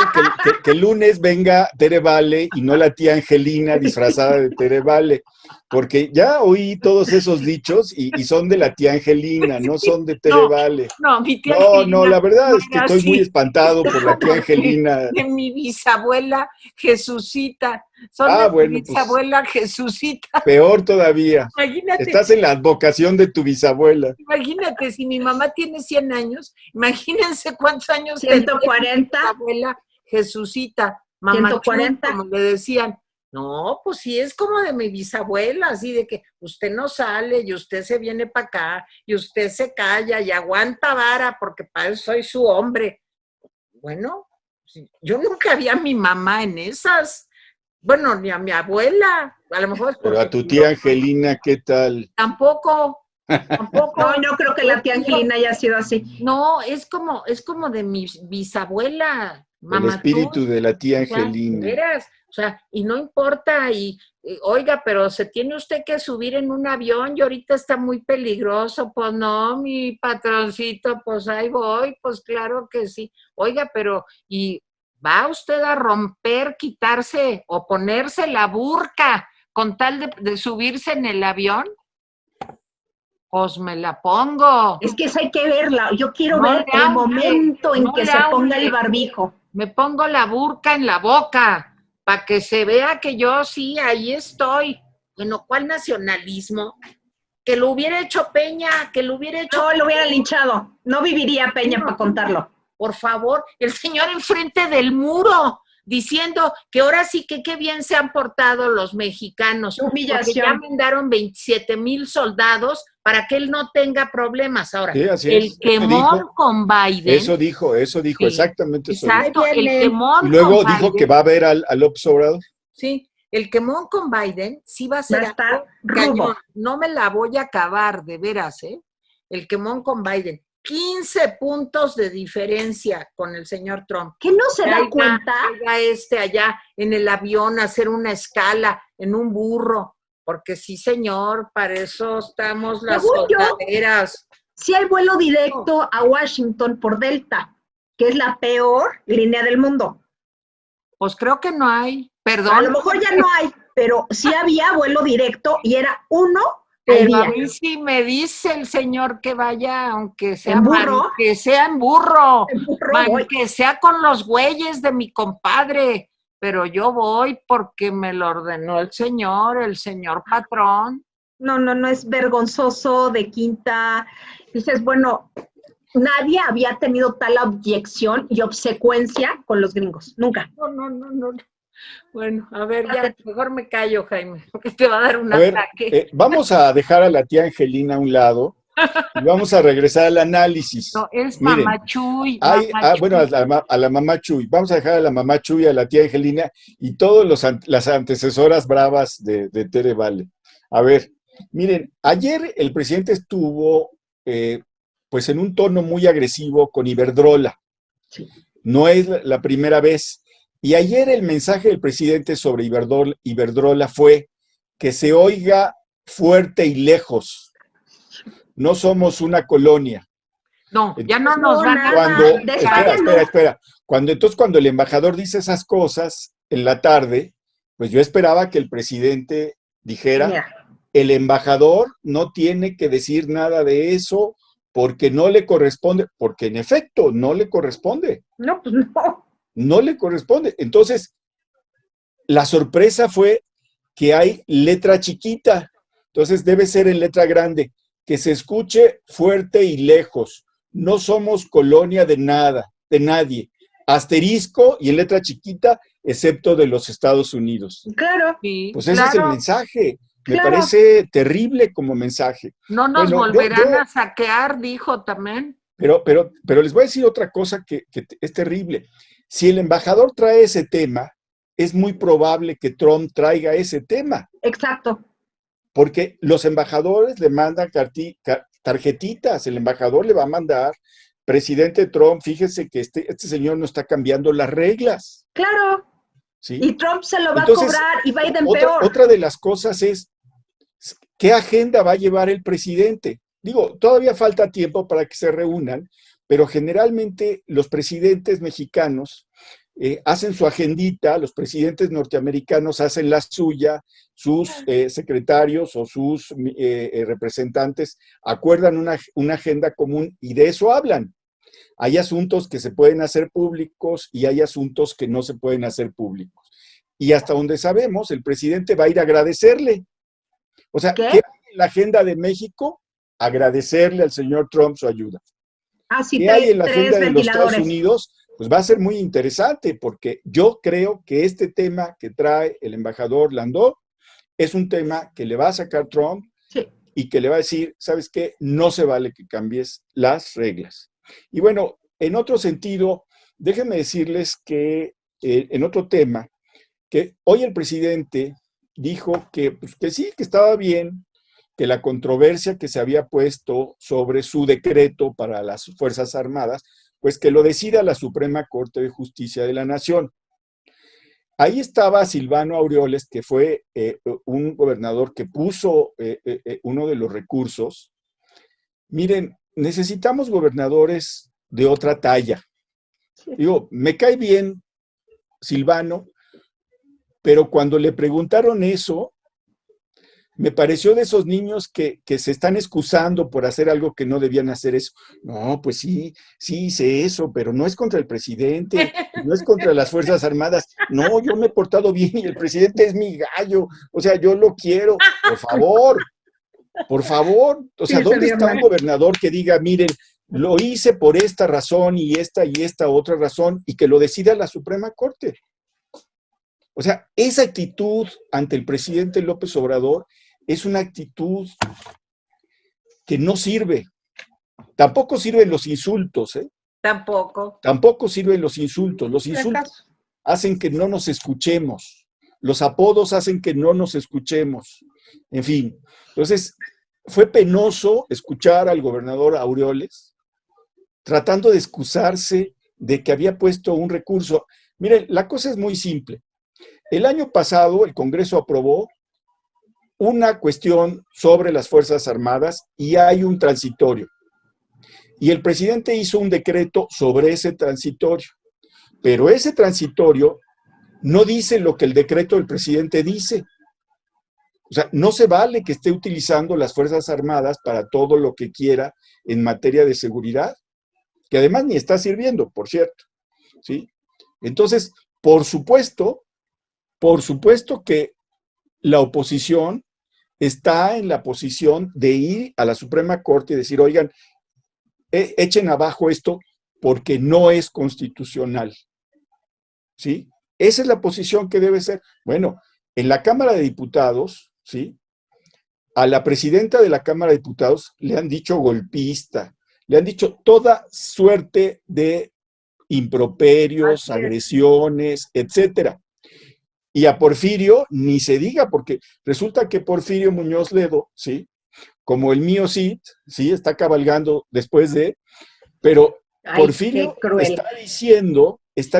que el lunes venga Tere Vale y no la tía Angelina disfrazada de Tere Vale, porque ya oí todos esos dichos y son de la tía Angelina, no son de Tere Vale. No, mi tía No, Angelina la verdad no es que era estoy muy así. espantado por la tía Angelina. De mi bisabuela Jesucita. Son de mi Bueno, pues bisabuela Jesucita. peor todavía. Imagínate. Estás en la advocación de tu bisabuela. Imagínate, si mi mamá tiene 100 años, imagínense cuántos años 140. mi abuela Jesucita, mamá 140. como le decían. No, pues sí, es como de mi bisabuela, así de que usted no sale y usted se viene para acá y usted se calla y aguanta vara porque para eso soy su hombre. Bueno, yo nunca vi a mi mamá en esas. Bueno, ni a mi abuela. A lo mejor es Pero porque a tu tía Angelina, ¿qué tal? Tampoco. No creo que la tía Angelina haya sido así. No, es como de mi bisabuela, El mamá. espíritu de la tía O sea, Angelina. de veras, o sea, y no importa, oiga, pero se tiene usted que subir en un avión y ahorita está muy peligroso. Pues no, mi patroncito, pues ahí voy, pues claro que sí. Oiga, pero, ¿y va usted a romper, quitarse o ponerse la burka con tal de subirse en el avión? Pues me la pongo. Es que esa hay que verla. Yo quiero No ver le el hable, momento en no que le se ponga hable. el barbijo. Me pongo la burka en la boca para que se vea que yo sí, ahí estoy. Bueno, ¿cuál nacionalismo? Que lo hubiera hecho Peña, que lo hubiera hecho... No, lo hubiera linchado. No viviría Peña para contarlo. Por favor, el señor enfrente del muro, diciendo que ahora sí que qué bien se han portado los mexicanos. Humillación. Porque ya mandaron 27,000 soldados para que él no tenga problemas. Ahora, Sí, así el es. quemón con Biden... Eso dijo, Sí, exactamente eso dijo. exacto, el Viene. quemón Y luego con dijo Biden, que va a ver al López Obrador. sí, el quemón con Biden sí va a Va ser a estar algo rudo. cañón. No me la voy a acabar, de veras, ¿eh? El quemón con Biden. 15 puntos de diferencia con el señor Trump. ¿Qué no se da cuenta? Allá en el avión a hacer una escala en un burro. Porque sí, señor, para eso estamos las Según yo, soldaderas. Si hay vuelo directo a Washington por Delta, que es la peor línea del mundo. Pues creo que no hay. Perdón. A lo mejor ya no hay, pero sí había vuelo directo y era uno al Pero día. a mí sí me dice el señor que vaya, aunque sea ¿En burro? que sea en burro, En burro voy. que sea con los güeyes de mi compadre, pero yo voy porque me lo ordenó el señor patrón. No es vergonzoso de quinta. Dices, bueno, nadie había tenido tal abyección y obsecuencia con los gringos, nunca. No. Bueno, a ver, ya mejor me callo, Jaime, porque te va a dar un A ver, ataque. vamos a dejar a la tía Angelina a un lado y vamos a regresar al análisis. No, es Miren, Mamá Chuy. bueno, a la mamá Chuy. Vamos a dejar a la mamá Chuy, a la tía Angelina y todas las antecesoras bravas de Tere Vale. A ver, miren, ayer el presidente estuvo pues en un tono muy agresivo con Iberdrola. Sí. No es la primera vez. Y ayer el mensaje del presidente sobre Iberdrola fue que se oiga fuerte y lejos. No somos una colonia. No, ya no No, nos van a... nada. Cuando, espera. Cuando el embajador dice esas cosas en la tarde, pues yo esperaba que el presidente dijera, Mira, el embajador no tiene que decir nada de eso porque no le corresponde, porque en efecto no le corresponde, no, pues no. no le corresponde. Entonces, la sorpresa fue que hay letra chiquita, entonces debe ser en letra grande, que se escuche fuerte y lejos. No somos colonia de nada, de nadie. Asterisco y en letra chiquita, excepto de los Estados Unidos. Claro, Sí, Pues ese es el claro. mensaje. Me Claro. parece terrible como mensaje. No nos Bueno, volverán a saquear, dijo también. pero les voy a decir otra cosa que es terrible. Si el embajador trae ese tema, es muy probable que Trump traiga ese tema, exacto. porque los embajadores le mandan tarjetitas, el embajador le va a mandar, presidente Trump, fíjese que este señor no está cambiando las reglas, Claro. ¿sí? Y Trump se lo va Entonces, a cobrar y Biden peor. otra de las cosas es, ¿qué agenda va a llevar el presidente? Digo, todavía falta tiempo para que se reúnan, pero generalmente los presidentes mexicanos hacen su agendita, los presidentes norteamericanos hacen la suya, sus secretarios o sus representantes acuerdan una agenda común y de eso hablan. Hay asuntos que se pueden hacer públicos y hay asuntos que no se pueden hacer públicos. Y hasta donde sabemos, el presidente va a ir a agradecerle. O sea, ¿qué hay en la agenda de México? Agradecerle al señor Trump su ayuda. Ah, sí, ¿Qué hay en la agenda de los Estados ventiladores. Unidos? Pues va a ser muy interesante porque yo creo que este tema que trae el embajador Landó es un tema que le va a sacar Trump Sí. y que le va a decir, ¿sabes qué? No se vale que cambies las reglas. Y bueno, en otro sentido, déjenme decirles que en otro tema, que hoy el presidente dijo que, pues, que sí, que estaba bien, que la controversia que se había puesto sobre su decreto para las Fuerzas Armadas, pues que lo decida la Suprema Corte de Justicia de la Nación. Ahí estaba Silvano Aureoles, que fue un gobernador que puso uno de los recursos. Miren, necesitamos gobernadores de otra talla. Digo, me cae bien Silvano, pero cuando le preguntaron eso, me pareció de esos niños que se están excusando por hacer algo que no debían hacer eso. No, pues sí hice eso, pero no es contra el presidente, no es contra las Fuerzas Armadas. No, yo me he portado bien y el presidente es mi gallo. O sea, yo lo quiero. Por favor, por favor. O sea, Sí, ¿dónde está un gobernador que diga, miren, lo hice por esta razón y esta otra razón y que lo decida la Suprema Corte? O sea, esa actitud ante el presidente López Obrador es una actitud que no sirve. Tampoco sirven los insultos, ¿eh? Tampoco. Tampoco sirven los insultos. Los insultos hacen que no nos escuchemos. Los apodos hacen que no nos escuchemos. En fin, entonces fue penoso escuchar al gobernador Aureoles tratando de excusarse de que había puesto un recurso. Miren, la cosa es muy simple. El año pasado el Congreso aprobó una cuestión sobre las Fuerzas Armadas y hay un transitorio. Y el presidente hizo un decreto sobre ese transitorio. Pero ese transitorio no dice lo que el decreto del presidente dice. O sea, no se vale que esté utilizando las Fuerzas Armadas para todo lo que quiera en materia de seguridad, que además ni está sirviendo, por cierto. ¿Sí? Entonces, por supuesto que la oposición está en la posición de ir a la Suprema Corte y decir, oigan, echen abajo esto porque no es constitucional. ¿Sí? Esa es la posición que debe ser. Bueno, en la Cámara de Diputados, ¿sí? A la presidenta de la Cámara de Diputados le han dicho golpista, le han dicho toda suerte de improperios, agresiones, etcétera. Y a Porfirio ni se diga, porque resulta que Porfirio Muñoz Ledo, ¿sí? Como el mío Cid, ¿sí? Está cabalgando después de, pero Porfirio está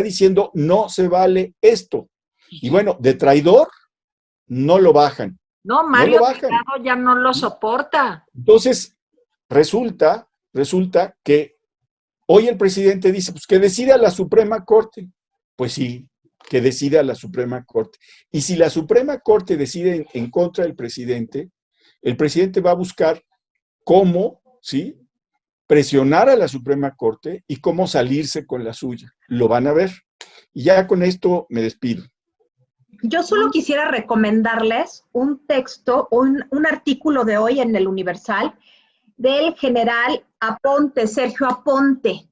diciendo, no se vale esto. Y bueno, de traidor, no lo bajan. No, Mario Delgado ya no lo soporta. Entonces, resulta que Hoy el presidente dice, pues que decida la Suprema Corte. Pues sí, que decida la Suprema Corte. Y si la Suprema Corte decide en contra del presidente, el presidente va a buscar cómo, ¿sí?, presionar a la Suprema Corte y cómo salirse con la suya. Lo van a ver. Y ya con esto me despido. Yo solo quisiera recomendarles un texto, un artículo de hoy en el Universal del general Aponte, Sergio Aponte.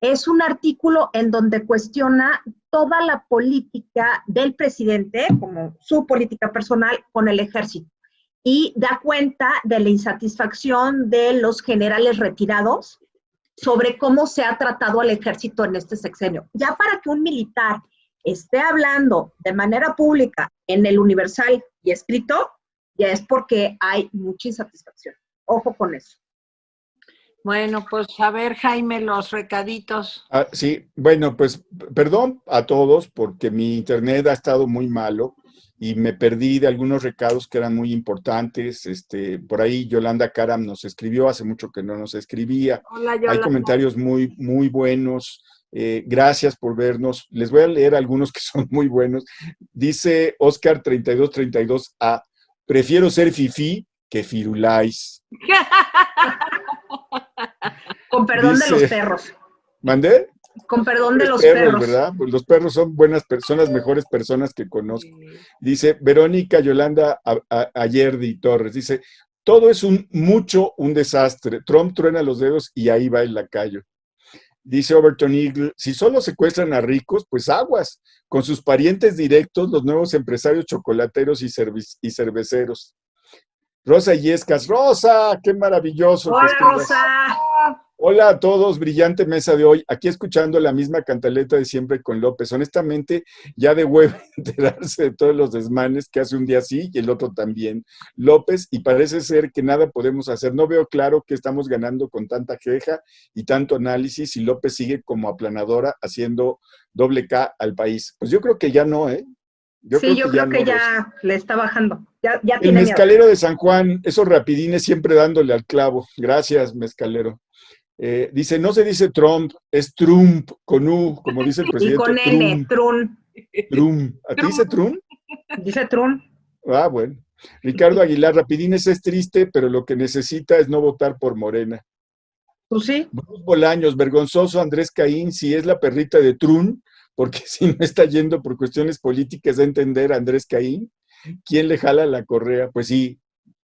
Es un artículo en donde cuestiona toda la política del presidente, como su política personal, con el ejército. Y da cuenta de la insatisfacción de los generales retirados sobre cómo se ha tratado al ejército en este sexenio. Ya para que un militar esté hablando de manera pública en el Universal y escrito, ya es porque hay mucha insatisfacción. Ojo con eso. Bueno, pues a ver, Jaime, los recaditos. Sí, bueno, pues perdón a todos porque mi internet ha estado muy malo y me perdí de algunos recados que eran muy importantes. Por ahí Yolanda Karam nos escribió, hace mucho que no nos escribía. Hola, Yolanda. Hay comentarios muy, muy buenos. Gracias por vernos. Les voy a leer algunos que son muy buenos. Dice Oscar 3232A, prefiero ser fifí que firulais. Con perdón de los perros. ¿Mandé? Con perdón de los perros, perros. ¿verdad? Pues los perros son buenas personas, mejores personas que conozco. Dice Verónica Yolanda Ayerdi Torres, dice, todo es un desastre. Trump truena los dedos y ahí va el lacayo. Dice Overton Eagle, si solo secuestran a ricos, pues aguas. Con sus parientes directos, los nuevos empresarios chocolateros y cerveceros. Rosa Yescas, Rosa, qué maravilloso. Hola, Rosa. Hola a todos, brillante mesa de hoy, aquí escuchando la misma cantaleta de siempre con López. Honestamente, ya de huevo enterarse de todos los desmanes que hace un día sí y el otro también. López, y parece ser que nada podemos hacer. No veo claro que estamos ganando con tanta queja y tanto análisis y López sigue como aplanadora haciendo doble K al país. Pues yo creo que ya no, ¿eh? Yo creo que ya le está bajando. Ya el tiene mezcalero miedo. de San Juan, esos rapidines siempre dándole al clavo. Gracias, mezcalero. Dice, no se dice Trump, es Trump, con U, como dice el presidente. Y con N, Trump. Trump. ¿A ti dice Trump? Dice Trump. Ah, bueno. Ricardo Aguilar, rapidines es triste, pero lo que necesita es no votar por Morena. Pues sí. Bruce Bolaños, vergonzoso Andrés Caín, si es la perrita de Trump, porque si no está yendo por cuestiones políticas a entender a Andrés Caín, ¿quién le jala la correa? Pues sí,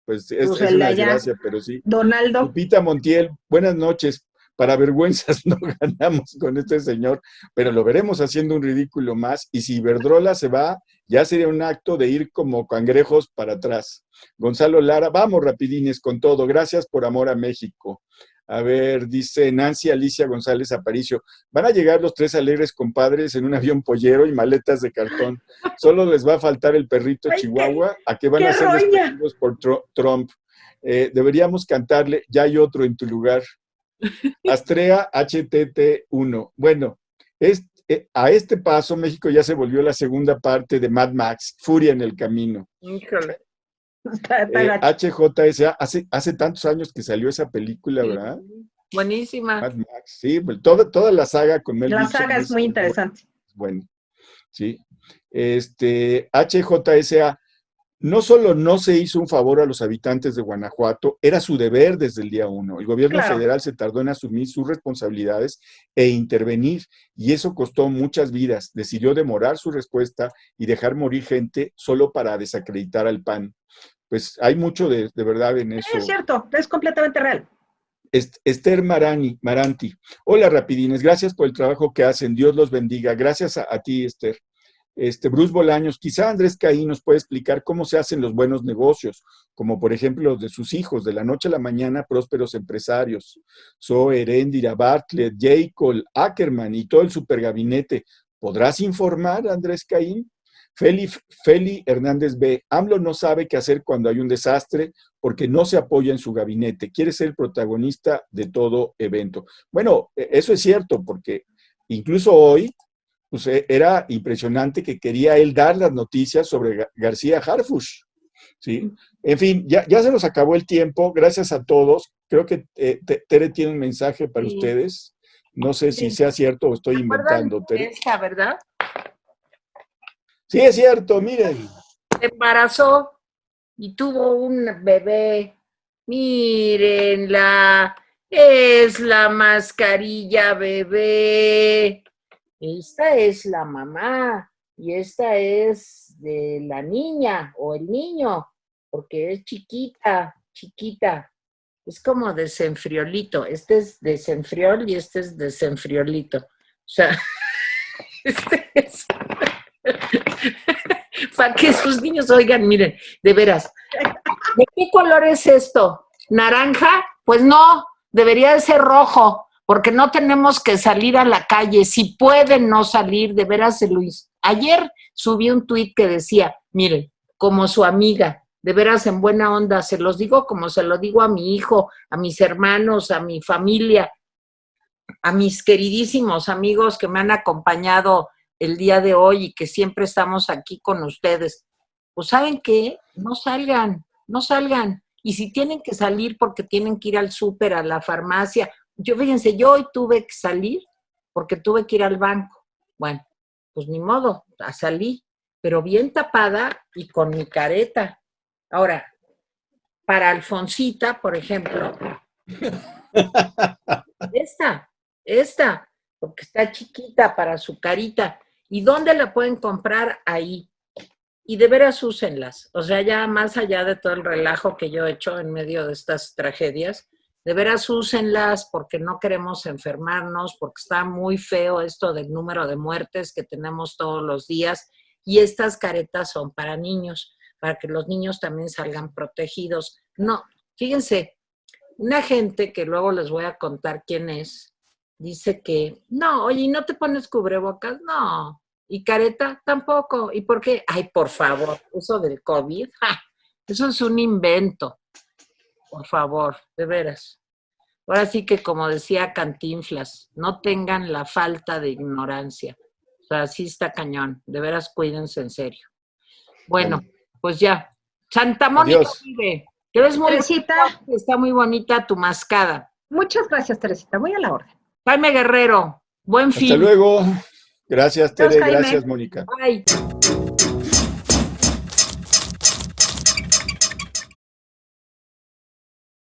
pues es una desgracia, pero sí. Donaldo. Lupita Montiel, buenas noches. Para vergüenzas no ganamos con este señor, pero lo veremos haciendo un ridículo más. Y si Iberdrola se va, ya sería un acto de ir como cangrejos para atrás. Gonzalo Lara, vamos rapidines con todo. Gracias por amor a México. A ver, dice Nancy Alicia González Aparicio, van a llegar los tres alegres compadres en un avión pollero y maletas de cartón. Solo les va a faltar el perrito Chihuahua, a que van a ser despedidos por Trump. Deberíamos cantarle, ya hay otro en tu lugar. Astrea HTT1. Bueno, a este paso México ya se volvió la segunda parte de Mad Max, Furia en el Camino. Híjole. HJSA, hace tantos años que salió esa película, ¿verdad? Buenísima. Mad Max, sí, toda la saga con Mel Gibson. La saga es muy interesante. Bueno, sí. HJSA, no solo no se hizo un favor a los habitantes de Guanajuato, era su deber desde el día 1. El gobierno federal se tardó en asumir sus responsabilidades e intervenir, y eso costó muchas vidas. Decidió demorar su respuesta y dejar morir gente solo para desacreditar al PAN. Pues hay mucho de verdad en eso. Es cierto, es completamente real. Esther Maranti. Hola, rapidines, gracias por el trabajo que hacen. Dios los bendiga. Gracias a ti, Esther. Bruce Bolaños, quizá Andrés Caín nos puede explicar cómo se hacen los buenos negocios, como por ejemplo los de sus hijos, de la noche a la mañana, prósperos empresarios. Zoe, Erendira, Bartlett, J. Cole, Ackerman y todo el supergabinete. ¿Podrás informar, Andrés Caín? Feli Hernández B. AMLO no sabe qué hacer cuando hay un desastre porque no se apoya en su gabinete. Quiere ser protagonista de todo evento. Bueno, eso es cierto, porque incluso hoy, pues era impresionante que quería él dar las noticias sobre García Harfuch, ¿sí? En fin, ya se nos acabó el tiempo, gracias a todos. Creo que Tere tiene un mensaje para ustedes. No sé si sea cierto o estoy inventando, Tere. Esta, ¿verdad? Sí, es cierto, miren. Se embarazó y tuvo un bebé. Mírenla, es la mascarilla bebé. Esta es la mamá y esta es de la niña o el niño, porque es chiquita, chiquita. Es como desenfriolito. Este es desenfriol y este es desenfriolito. O sea, este es... Para que sus niños oigan, miren, de veras. ¿De qué color es esto? ¿Naranja? Pues no, debería de ser rojo, porque no tenemos que salir a la calle. Si pueden no salir, de veras, Luis. Ayer subí un tuit que decía, miren, como su amiga, de veras en buena onda, se los digo como se lo digo a mi hijo, a mis hermanos, a mi familia, a mis queridísimos amigos que me han acompañado el día de hoy y que siempre estamos aquí con ustedes. Pues ¿saben qué? No salgan, no salgan. Y si tienen que salir porque tienen que ir al súper, a la farmacia. Yo, fíjense, yo hoy tuve que salir porque tuve que ir al banco. Bueno, pues ni modo, salí, pero bien tapada y con mi careta. Ahora, para Alfonsita, por ejemplo, esta, porque está chiquita para su carita. ¿Y dónde la pueden comprar? Ahí. Y de veras úsenlas. O sea, ya más allá de todo el relajo que yo he hecho en medio de estas tragedias, de veras úsenlas porque no queremos enfermarnos, porque está muy feo esto del número de muertes que tenemos todos los días. Y estas caretas son para niños, para que los niños también salgan protegidos. No, fíjense, una gente que luego les voy a contar quién es, dice que, no, oye, ¿no te pones cubrebocas? No. ¿Y careta? Tampoco. ¿Y por qué? Ay, por favor, eso del COVID, ¡ja! Eso es un invento. Por favor, de veras. Ahora sí que como decía Cantinflas, no tengan la falta de ignorancia. O sea, sí está cañón. De veras, cuídense en serio. Bueno, pues ya. Santa Mónica vive. Te ves muy Teresita. bonita, está muy bonita tu mascada. Muchas gracias, Teresita. Voy a la orden. Jaime Guerrero, buen fin. Hasta luego. Gracias, Tere. Adiós, Jaime. Gracias, Mónica. Bye.